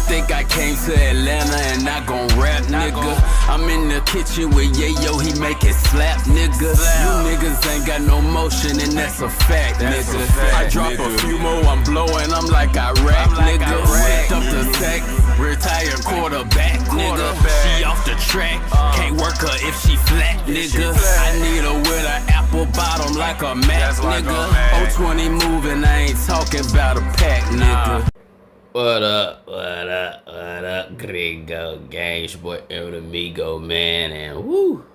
think I came to Atlanta and not gon' rap, nigga. I'm in the kitchen with Yayo, he make it slap, nigga. You niggas ain't got no motion and that's a fact, nigga. I drop a few more, I'm blowing, I'm like Iraq, nigga. Ripped up the sack, retired quarterback, nigga. She off the track, can't work her if she flat, nigga. I need her with an apple bottom like a Mac, nigga. 020 moving, I ain't talking about a pack, nigga. What up, Gringo gang? It's your boy El Amigo, man, and woo,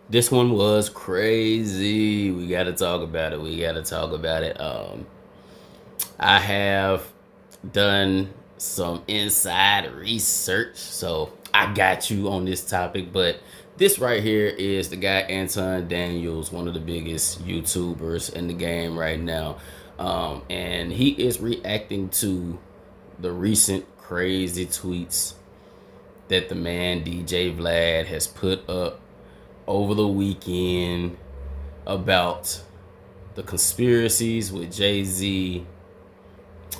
this one was crazy. We gotta talk about it. I have done some inside research, so I got you on this topic, but this right here is the guy Anton Daniels, one of the biggest YouTubers in the game right now, and he is reacting to the recent crazy tweets that the man DJ Vlad has put up over the weekend about the conspiracies with Jay-Z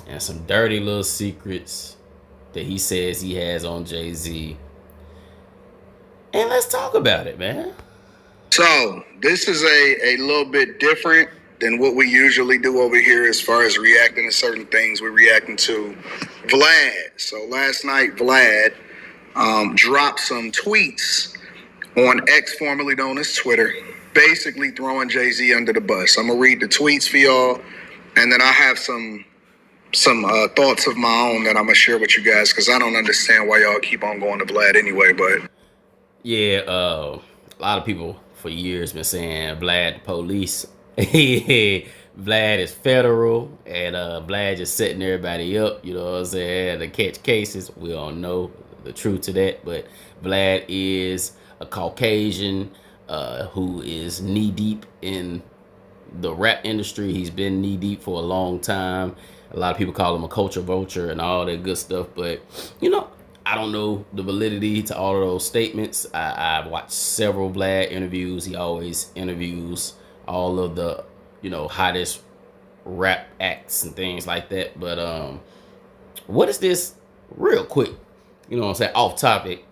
and some dirty little secrets that he says he has on Jay-Z. And let's talk about it, man. So this is a little bit different than what we usually do over here as far as reacting to certain things. We're reacting to Vlad. So last night, Vlad dropped some tweets on X, formerly known as Twitter, basically throwing Jay-Z under the bus. I'm gonna read the tweets for y'all, and then I have some thoughts of my own that I'm gonna share with you guys, because I don't understand why y'all keep on going to Vlad anyway. But yeah, a lot of people for years been saying Vlad the police. Vlad is federal, and Vlad just setting everybody up, you know what I'm saying, to catch cases. We don't know the truth to that, but Vlad is a Caucasian who is knee deep in the rap industry. He's been knee deep for a long time. A lot of people call him a culture vulture and all that good stuff, but you know, I don't know the validity to all of those statements. I've watched several Vlad interviews. He always interviews all of the, you know, hottest rap acts and things like that. But what is this, real quick, you know what I'm saying, off topic,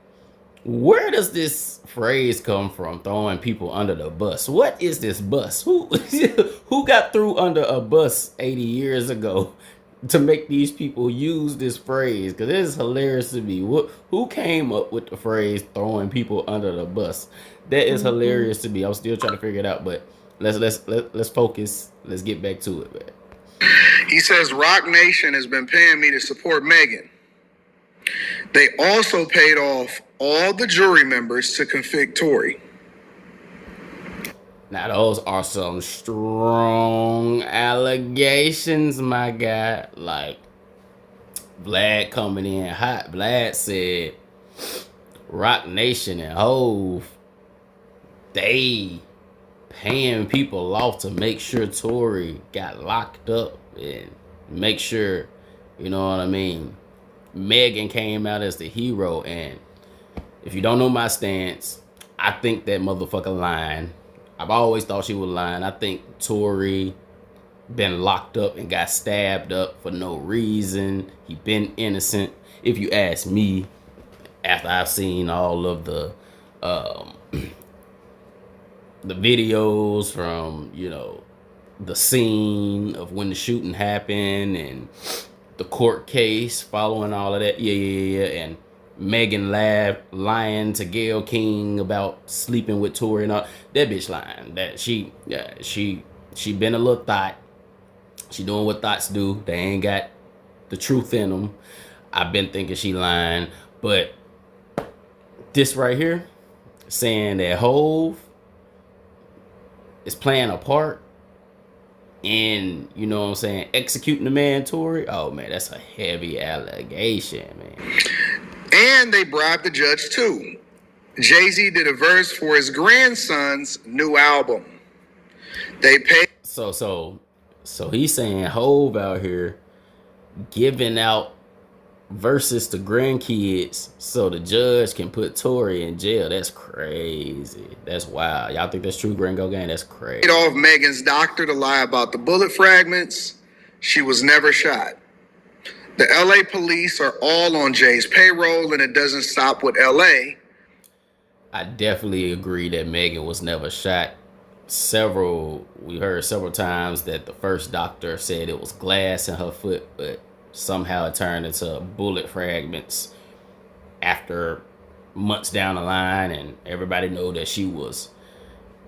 where does this phrase come from, throwing people under the bus? What is this bus? Who got through under a bus 80 years ago to make these people use this phrase? Because it is hilarious to me. Who came up with the phrase throwing people under the bus? That is hilarious to me. I'm still trying to figure it out, but let's focus. Let's get back to it, man. He says, Rock Nation has been paying me to support Megan. They also paid off all the jury members to convict Tory. Now, those are some strong allegations, my guy. Like, Vlad coming in hot. Vlad said Rock Nation and Hove, they paying people off to make sure Tory got locked up and make sure, you know what I mean, Megan came out as the hero. And if you don't know my stance, I think that motherfucker lying. I've always thought she was lying. I think Tory been locked up and got stabbed up for no reason. He been innocent, if you ask me, after I've seen all of the videos from, you know, the scene of when the shooting happened and the court case following all of that. Yeah. And Megan lying to Gayle King about sleeping with Tory and all that. Bitch lying. That she been a little thought. She doing what thoughts do. They ain't got the truth in them. I've been thinking she lying, but this right here, saying that Hove is playing a part in, you know what I'm saying, executing the man Tory. Oh man, that's a heavy allegation, man. And they bribed the judge too. Jay-Z did a verse for his grandson's new album. They paid. So he's saying Hove out here giving out verses to grandkids so the judge can put Tory in jail. That's crazy. That's wild. Y'all think that's true, Gringo Gang? That's crazy. Paid off Megan's doctor to lie about the bullet fragments. She was never shot. The LA police are all on Jay's payroll, and it doesn't stop with LA. I definitely agree that Megan was never shot. We heard several times that the first doctor said it was glass in her foot, but somehow it turned into bullet fragments after months down the line, and everybody know that she was,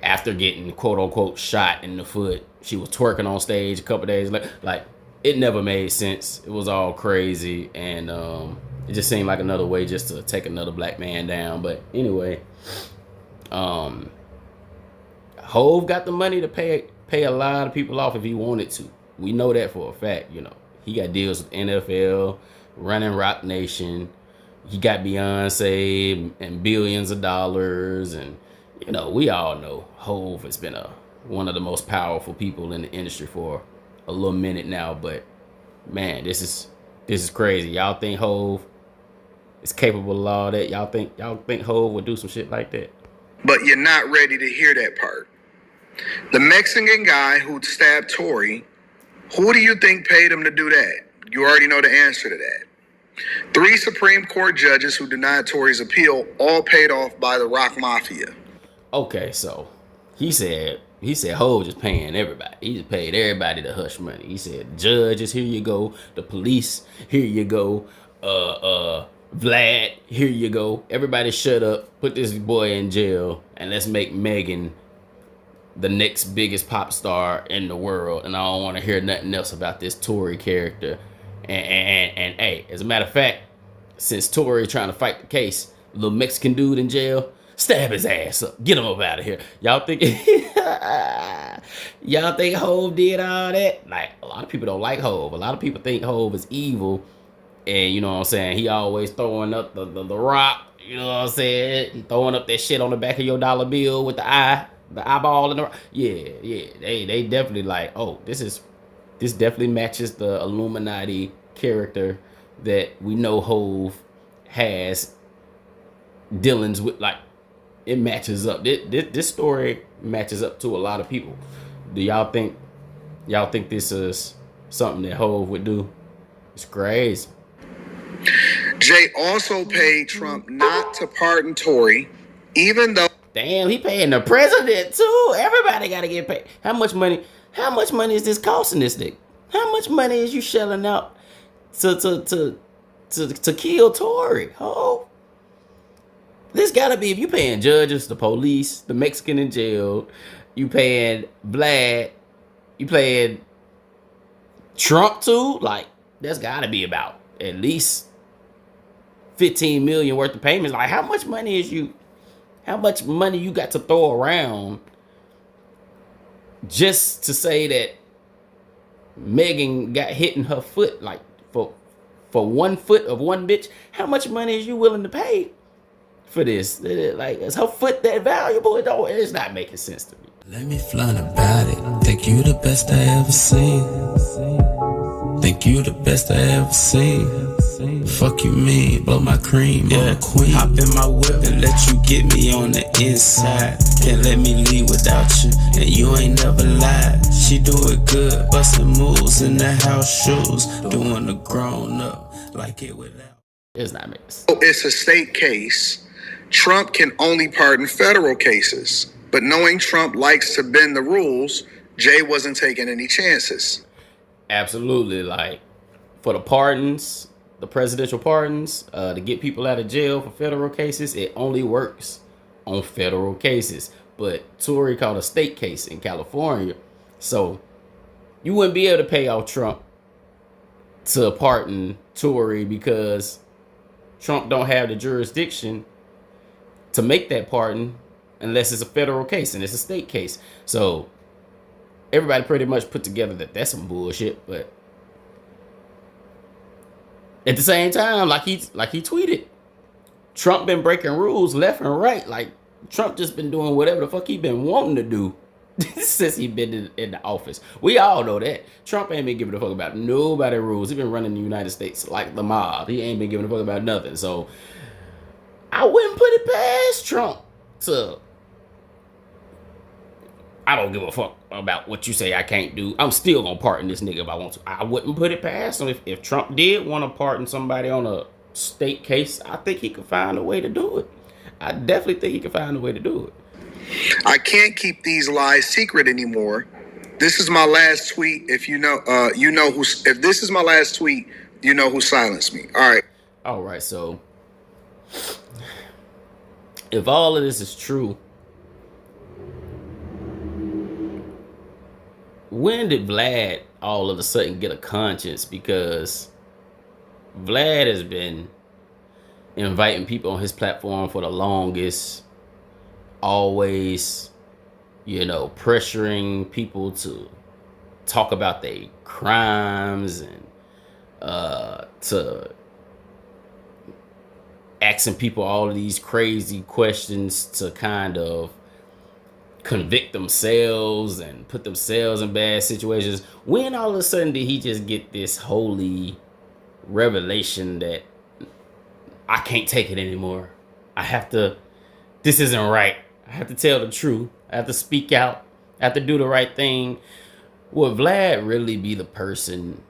after getting quote unquote shot in the foot, she was twerking on stage a couple days later. Like, it never made sense. It was all crazy, and it just seemed like another way just to take another black man down. But anyway, Hove got the money to pay a lot of people off if he wanted to. We know that for a fact. You know, he got deals with NFL, running Rock Nation. He got Beyonce and billions of dollars, and you know, we all know Hove has been one of the most powerful people in the industry for a little minute now. But man, this is crazy. Y'all think Hove is capable of all that? Y'all think Hove would do some shit like that? But you're not ready to hear that part. The Mexican guy who stabbed Tory, who do you think paid him to do that? You already know the answer to that. 3 Supreme Court judges who denied Tory's appeal, all paid off by the Rock Mafia. Okay, so he said Hove just paying everybody. He just paid everybody the hush money. He said, judges, here you go. The police, here you go. Vlad, here you go. Everybody shut up. Put this boy in jail, and let's make Megan the next biggest pop star in the world. And I don't want to hear nothing else about this Tory character. And hey, as a matter of fact, since Tory trying to fight the case, little Mexican dude in jail, stab his ass up, get him up out of here. Y'all think Hove did all that? Like, a lot of people don't like Hove. A lot of people think Hove is evil, and you know what I'm saying, he always throwing up the rock. You know what I'm saying? He throwing up that shit on the back of your dollar bill with the eyeball in the rock. Yeah. They definitely like, oh, this definitely matches the Illuminati character that we know Hove has dealings with. Like, it matches up. This story matches up to a lot of people. Do y'all think this is something that Hove would do? It's crazy. Jay also paid Trump not to pardon Tory, even though... Damn, he paying the president too. Everybody gotta get paid. How much money is this costing this nigga? How much money is you shelling out to kill Tory? Oh, this gotta be, if you paying judges, the police, the Mexican in jail, you paying Vlad, you paying Trump too. Like, that's gotta be about at least 15 million worth of payments. Like, how much money you got to throw around just to say that Megan got hit in her foot? Like, for 1 foot of one bitch, how much money is you willing to pay for this? Like, is her foot that valuable? It's not making sense to me. Let me flaunt about it. Think you the best I ever seen. Think you the best I ever seen. Fuck you mean, blow my cream, yeah, on a queen. Hop in my whip and let you get me on the inside. Can't let me leave without you, and you ain't never lied. She do it good, bustin' moves in the house shoes, doing the grown up like it without. It's not making sense. It's a state case. Trump can only pardon federal cases, but knowing Trump likes to bend the rules, Jay wasn't taking any chances. Absolutely. Like, for the pardons, the presidential pardons, to get people out of jail for federal cases, it only works on federal cases. But Tory called a state case in California, so you wouldn't be able to pay off Trump to pardon Tory because Trump don't have the jurisdiction to make that pardon unless it's a federal case, and it's a state case. So everybody pretty much put together that that's some bullshit. But at the same time, like he tweeted, Trump been breaking rules left and right. Like, Trump just been doing whatever the fuck he been wanting to do since he been in the office. We all know that. Trump ain't been giving a fuck about nobody rules. He been running the United States like the mob. He ain't been giving a fuck about nothing. So I wouldn't put it past Trump to, I don't give a fuck. about what you say I can't do. I'm still gonna pardon this nigga if I want to. I wouldn't put it past him. If Trump did want to pardon somebody on a state case, I think he could find a way to do it. I definitely think he could find a way to do it. I can't keep these lies secret anymore. This is my last tweet. If you know who. If this is my last tweet, you know who silenced me. All right. So if all of this is true, when did Vlad all of a sudden get a conscience? Because Vlad has been inviting people on his platform for the longest, always, pressuring people to talk about their crimes and to asking people all of these crazy questions to kind of convict themselves and put themselves in bad situations. When all of a sudden did he just get this holy revelation that I can't take it anymore? This isn't right. I have to tell the truth. I have to speak out. I have to do the right thing. Would Vlad really be the person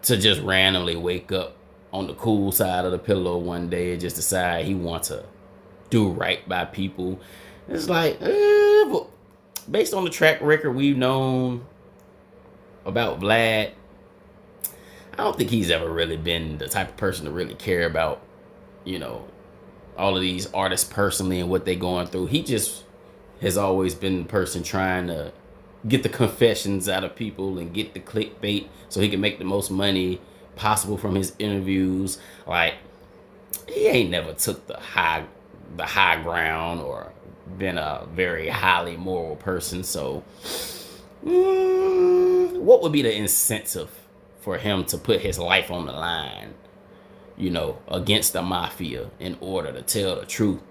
to just randomly wake up on the cool side of the pillow one day and just decide he wants to do right by people? It's like, based on the track record we've known about Vlad, I don't think he's ever really been the type of person to really care about, all of these artists personally and what they're going through. He just has always been the person trying to get the confessions out of people and get the clickbait so he can make the most money possible from his interviews. Like, he ain't never took the high ground or been a very highly moral person. So what would be the incentive for him to put his life on the line, against the mafia in order to tell the truth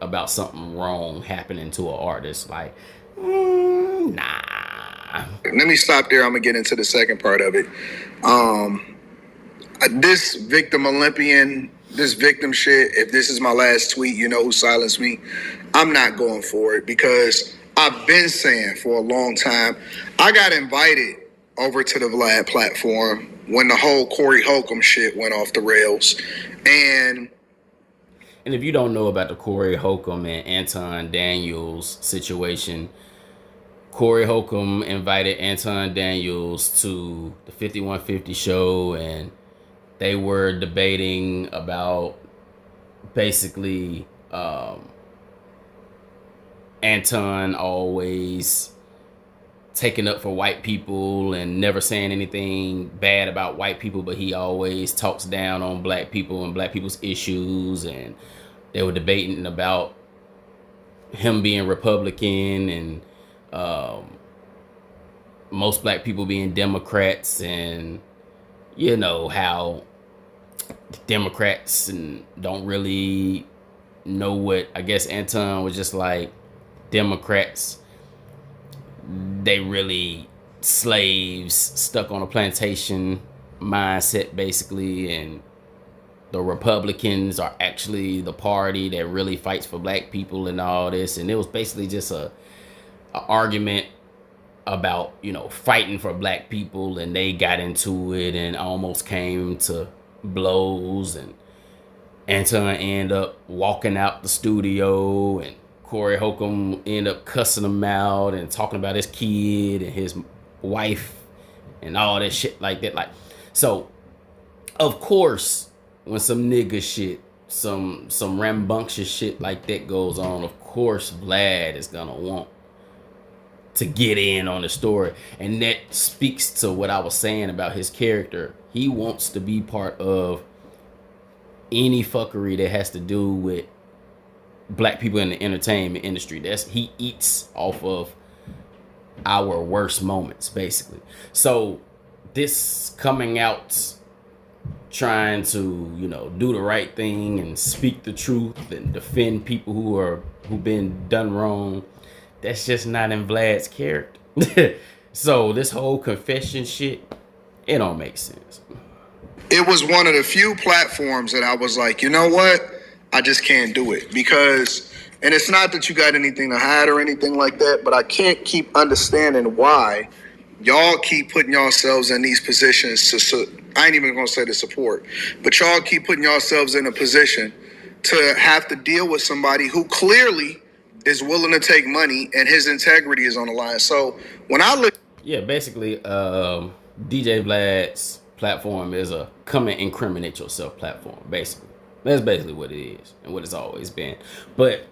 about something wrong happening to an artist? Like, nah. Let me stop there. I'm gonna get into the second part of it. This victim Olympian, this victim shit, if this is my last tweet, you know who silenced me, I'm not going for it, because I've been saying for a long time, I got invited over to the Vlad platform when the whole Corey Holcomb shit went off the rails. And if you don't know about the Corey Holcomb and Anton Daniels situation, Corey Holcomb invited Anton Daniels to the 5150 show, and they were debating about basically Anton always taking up for white people and never saying anything bad about white people, but he always talks down on black people and black people's issues. And they were debating about him being Republican and most black people being Democrats, and how Democrats and don't really know what, I guess Anton was just like, Democrats, they really slaves stuck on a plantation mindset basically, and the Republicans are actually the party that really fights for black people and all this. And it was basically just a argument about fighting for black people, and they got into it and almost came to blows, and Anton ended up walking out the studio, and Corey Holcomb ended up cussing him out and talking about his kid and his wife and all that shit like that. Like, so of course when some nigga shit, some rambunctious shit like that goes on, of course Vlad is gonna want to get in on the story. And that speaks to what I was saying about his character. He wants to be part of any fuckery that has to do with black people in the entertainment industry. He eats off of our worst moments, basically. So this coming out, trying to do the right thing and speak the truth and defend people who've been done wrong, that's just not in Vlad's character. So this whole confession shit, it don't make sense. it was one of the few platforms that I was like, you know what? I just can't do it, because And it's not that you got anything to hide or anything like that, but I can't keep understanding why y'all keep putting yourselves in these positions I ain't even gonna say to support, but y'all keep putting yourselves in a position to have to deal with somebody who clearly is willing to take money and his integrity is on the line. So when I look, yeah, basically, DJ Vlad's platform is a come and incriminate yourself platform. Basically, that's basically what it is and what it's always been. But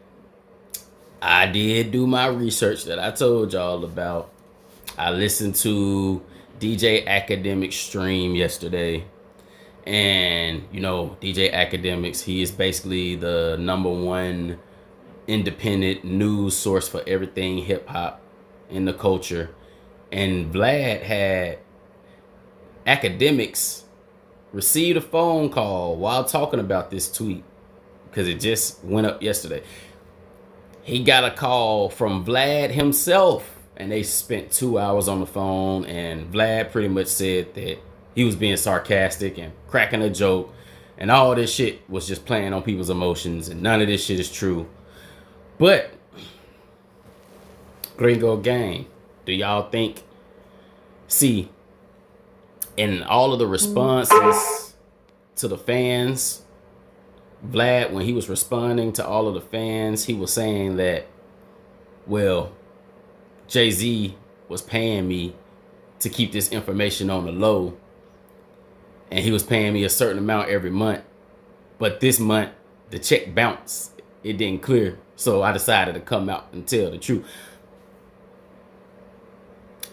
I did do my research that I told y'all about. I listened to DJ Academic's stream yesterday. And, you know, DJ Academics, he is basically the #1 independent news source for everything hip hop in the culture. And Vlad had Academics received a phone call while talking about this tweet because it just went up yesterday. He got a call from Vlad himself, and they spent 2 hours on the phone, and Vlad pretty much said that he was being sarcastic and cracking a joke, and all this shit was just playing on people's emotions, and none of this shit is true. But Gringo Gang, do y'all think, see, in all of the responses to the fans, Vlad, when he was responding to all of the fans, he was saying that, well, Jay-Z was paying me to keep this information on the low, and he was paying me a certain amount every month, but this month the check bounced, it didn't clear, so I decided to come out and tell the truth.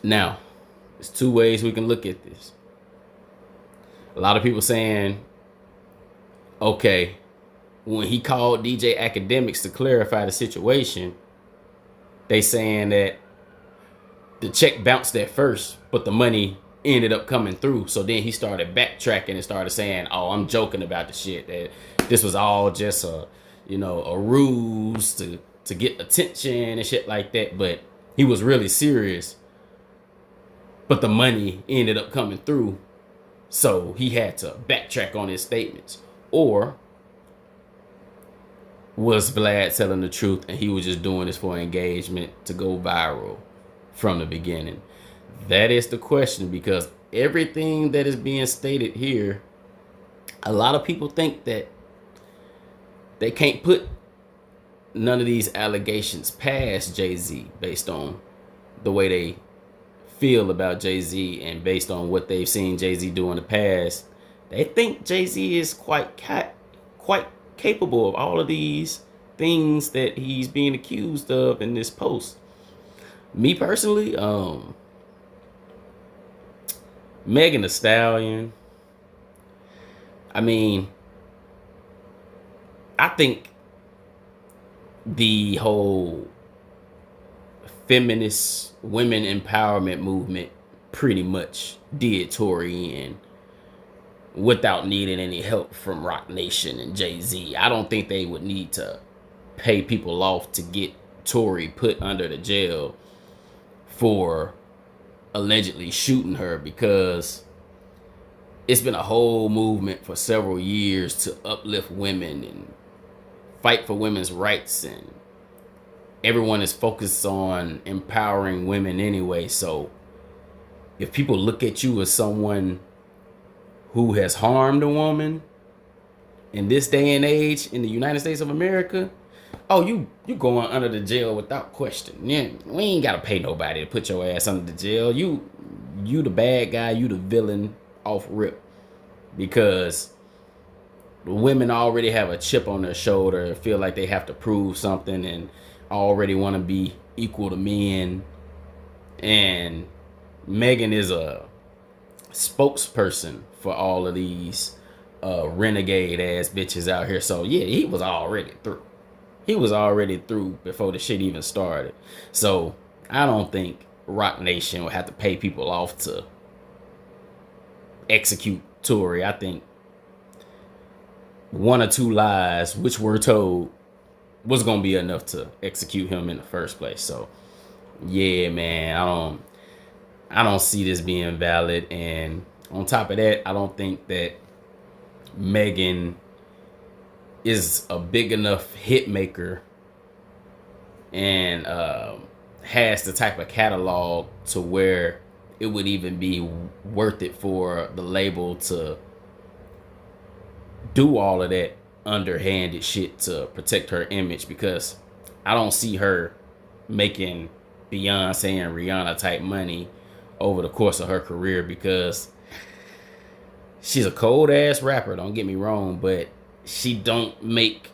Now, there's two ways we can look at this. A lot of people saying, okay, when he called DJ Academics to clarify the situation, they saying that the check bounced at first, but the money ended up coming through. So then he started backtracking and started saying, oh, I'm joking about the shit, that this was all just a, you know, a ruse to get attention and shit like that. But he was really serious, but the money ended up coming through. So he had to backtrack on his statements. Or was Vlad telling the truth and he was just doing this for engagement to go viral from the beginning? That is the question, because everything that is being stated here, a lot of people think that they can't put none of these allegations past Jay-Z based on the way they feel about Jay-Z and based on what they've seen Jay-Z do in the past. They think Jay-Z is quite capable of all of these things that he's being accused of in this post. Me personally, Megan Thee Stallion, I mean, I think the whole feminist women empowerment movement pretty much did Tory in without needing any help from Roc Nation and Jay-Z. I don't think they would need to pay people off to get Tory put under the jail for allegedly shooting her, because it's been a whole movement for several years to uplift women and fight for women's rights, and everyone is focused on empowering women anyway. So if people look at you as someone who has harmed a woman in this day and age in the United States of America, oh, you going under the jail without question. Yeah, we ain't gotta pay nobody to put your ass under the jail. You the bad guy, you the villain off rip, because the women already have a chip on their shoulder, feel like they have to prove something, and already want to be equal to men. And Megan is a spokesperson for all of these renegade ass bitches out here. So yeah, he was already through. He was already through before the shit even started. So I don't think Roc Nation will have to pay people off to execute Tory. I think one or two lies which were told was gonna be enough to execute him in the first place. So yeah, man, I don't see this being valid. And on top of that, I don't think that Megan is a big enough hit maker and has the type of catalog to where it would even be worth it for the label to do all of that underhanded shit to protect her image, because I don't see her making Beyonce and Rihanna type money over the course of her career, because she's a cold ass rapper, don't get me wrong, but she don't make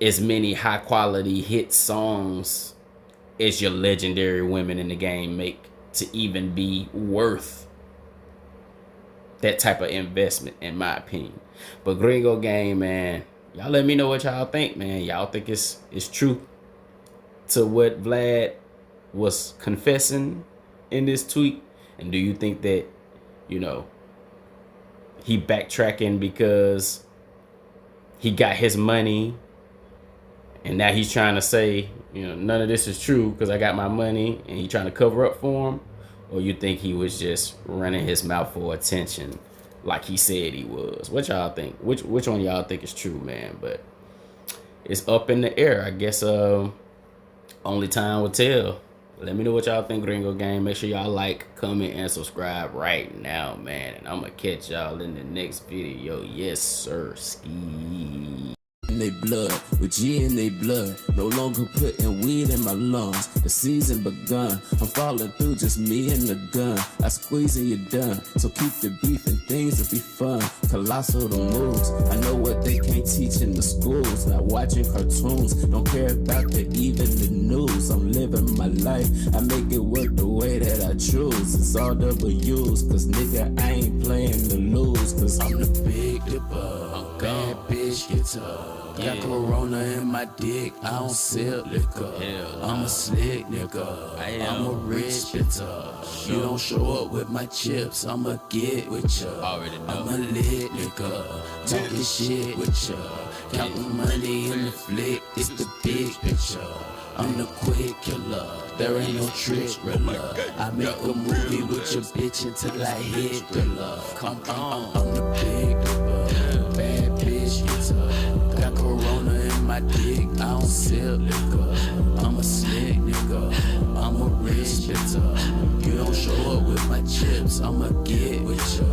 as many high quality hit songs as your legendary women in the game make to even be worth that type of investment, in my opinion. But Gringo Gang, man, y'all let me know what y'all think, man. Y'all think it's true to what Vlad was confessing in this tweet? And do you think that, you know, he backtracking because he got his money and now he's trying to say, you know, none of this is true because I got my money, and he trying to cover up for him? Or you think he was just running his mouth for attention like he said he was? What y'all think? Which one y'all think is true, man? But it's up in the air. I guess only time will tell. Let me know what y'all think, Gringo Gang. Make sure y'all like, comment, and subscribe right now, man. And I'm going to catch y'all in the next video. Yes, sir. Ski. In they blood, with G in they blood, no longer putting weed in my lungs. The season begun, I'm falling through, just me and the gun. I squeeze and you're done, so keep the beef and things will be fun. Colossal the moves, I know what they can't teach in the schools. Not watching cartoons, don't care about even the news. I'm living my life, I make it work the way that I choose. It's all W's, cause nigga I ain't playing to lose. Cause I'm the big dipper, I'm bad bitch guitar. Got Corona in my dick, I don't sell liquor. I'm a slick nigga, I'm a rich bitter. You don't show up with my chips, I'ma get with ya. I'm a lit nigga, talking shit with ya. Counting money in the flick, it's the big picture. I'm the quick killer, there ain't no trick thriller. I make a movie with your bitch until I hit thriller. I'm the big dipper, bad bitch guitar. Got Corona in my dick, I don't sell liquor. I'm a slick nigga, I'm a rich bitter. You don't show up with my chips, I'ma get with ya.